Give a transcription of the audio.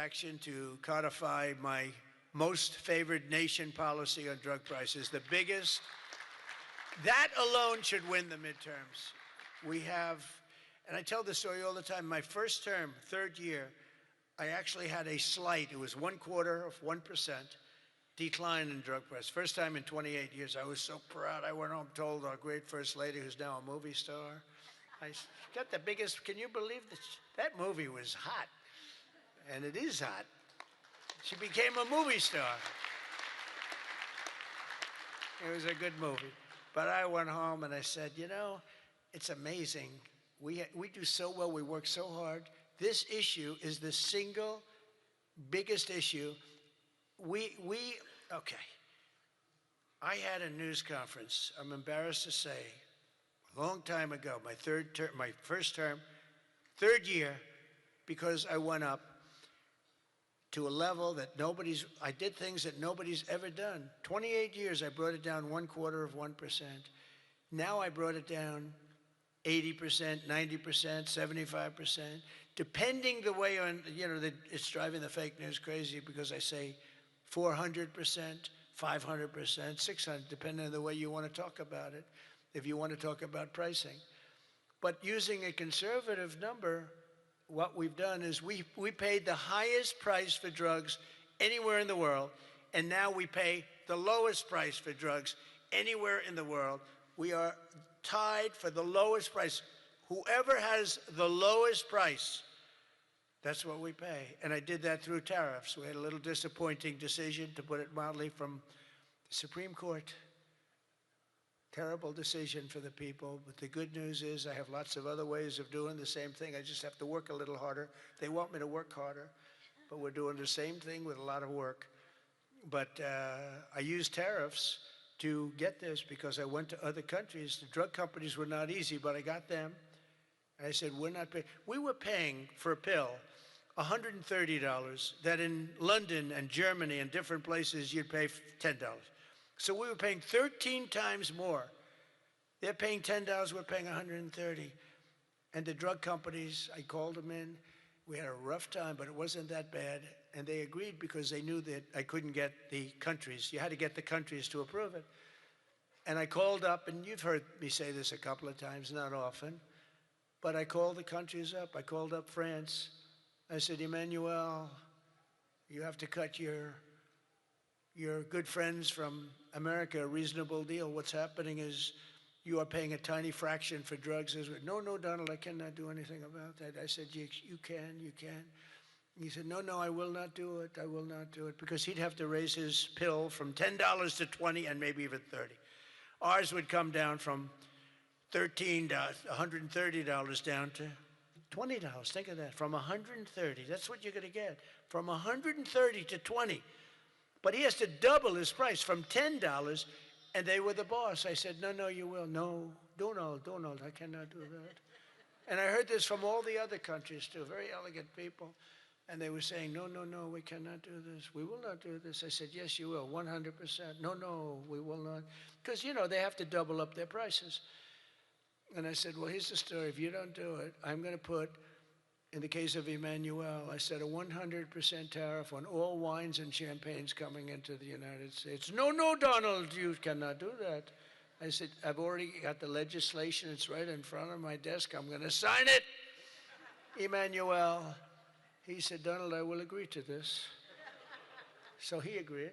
action to codify my most favored nation policy on drug prices, the biggest. That alone should win the midterms. We have, and I tell this story all the time, my first term, third year, I actually had a slight, it was 0.25% decline in drug price. First time in 28 years. I was so proud. I went home, told our great First Lady, who's now a movie star, I got the biggest, can you believe this? That movie was hot. And it is hot. She became a movie star. It was a good movie. But I went home and I said, you know, it's amazing. We do so well, we work so hard. This issue is the single biggest issue. Okay. I had a news conference, I'm embarrassed to say, a long time ago, my first term, third year, because I went up to a level that I did things that nobody's ever done. 28 years, I brought it down 0.25%. Now I brought it down 80%, 90%, 75%, depending the way on, you know, it's driving the fake news crazy because I say 400%, 500%, 600, depending on the way you want to talk about it, if you want to talk about pricing. But using a conservative number, what we've done is we paid the highest price for drugs anywhere in the world, and now we pay the lowest price for drugs anywhere in the world. We are tied for the lowest price. Whoever has the lowest price, that's what we pay. And I did that through tariffs. We had a little disappointing decision, to put it mildly, from the Supreme Court. Terrible decision for the people, but the good news is I have lots of other ways of doing the same thing. I just have to work a little harder. They want me to work harder, but we're doing the same thing with a lot of work. But I used tariffs to get this because I went to other countries. The drug companies were not easy, but I got them. And I said, we're not paying. We were paying for a pill $130 that in London and Germany and different places you'd pay $10. So we were paying 13 times more. They're paying $10, we're paying $130. And the drug companies, I called them in. We had a rough time, but it wasn't that bad. And they agreed because they knew that I couldn't get the countries. You had to get the countries to approve it. And I called up, and you've heard me say this a couple of times, not often, but I called the countries up. I called up France. I said, Emmanuel, you have to cut your good friends from America a reasonable deal. What's happening is you are paying a tiny fraction for drugs. No, Donald, I cannot do anything about that. I said, you can. He said, no, I will not do it. I will not do it. Because he'd have to raise his pill from $10 to $20 and maybe even $30. Ours would come down from $130 down to $20. Think of that. From $130, that's what you're going to get. From $130 to $20. But he has to double his price from $10, and they were the boss. I said, no, you will. No, Donald, I cannot do that. And I heard this from all the other countries, too, very elegant people. And they were saying, no, we cannot do this. We will not do this. I said, yes, you will, 100%. No, we will not. Because, you know, they have to double up their prices. And I said, well, here's the story. If you don't do it, I'm going to put, in the case of Emmanuel, I said a 100% tariff on all wines and champagnes coming into the United States. No, Donald, you cannot do that. I said, I've already got the legislation. It's right in front of my desk. I'm going to sign it. Emmanuel, he said, Donald, I will agree to this. So he agreed.